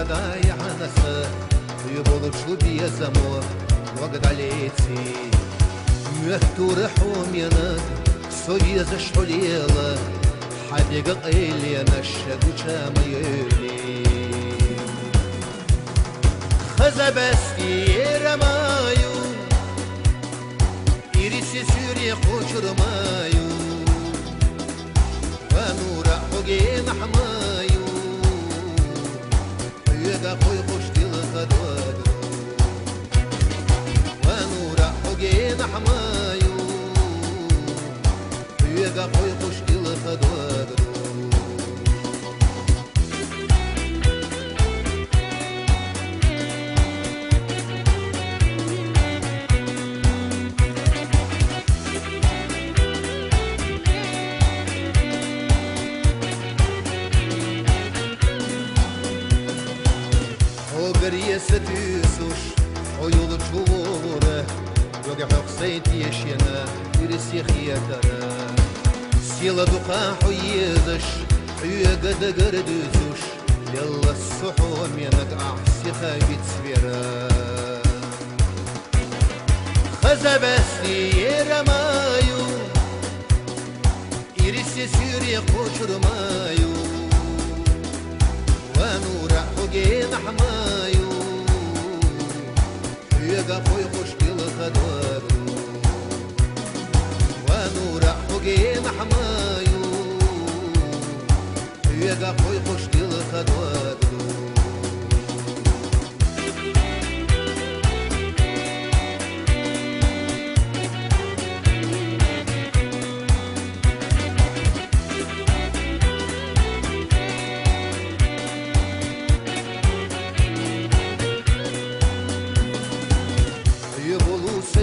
غداي عنسة يبولشو بيزمو وقد عليتي مهتور حومينك سويز شحوليلة حديقة قيلي نشد وشاميلي خزبستي رمايو إرسي سوري خوشرمايو ونورا حقين حمايو يقا خوي خوش دل خدوادو ونورا حقين حمايو يقا خوي خوش دل خدوادو Geriye setüsuş o yolu çuvura Yoga hoksayt yeşena birisi xiyatara Sila duqa huyizش Yoga da gardüzuş Yalla suhum yanak ahsi xabit svira Xazabasli yeramayu İrisi sürye koşurmayu ونورا حقين حمايو يقا خوي خوش دل خدوادو ونورا حقين حمايو يقا خوي خوش دل خدوادو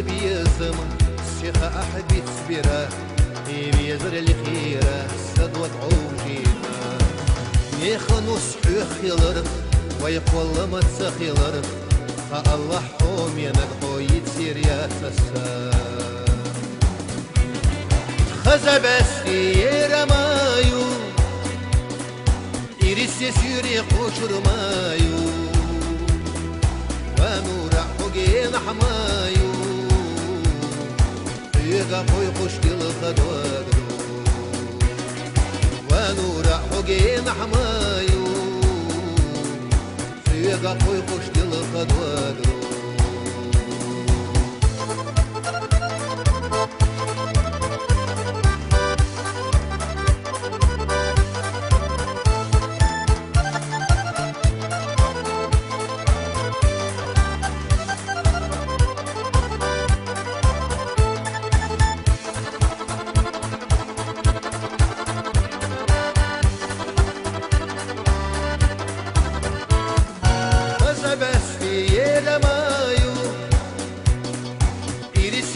بيزم الشيخة أحد يتسبيرة بيزر الخيرة سدوة عوجينا يخنوس حيخيلر ويقول ما تسخيلر فالله حوم ينقو يتسير يا تسا خزبستي رمايو إرسي سيري قشر مايو ونور حقين حمايو يقا خوي خوش دل خدوادو ونورا حقين حمايو يقا خوي خوش دل خدوادو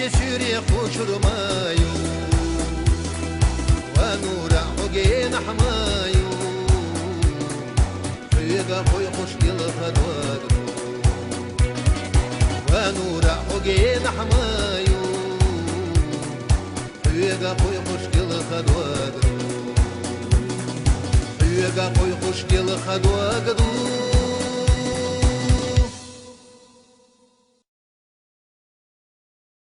سوري خوشرمايو ونورا حقين حمايو يقا خوي خوش دل خدوادو ونورا حقين حمايو يقا خوي خوش دل خدوادو يقا خوي خوش دل خدوادو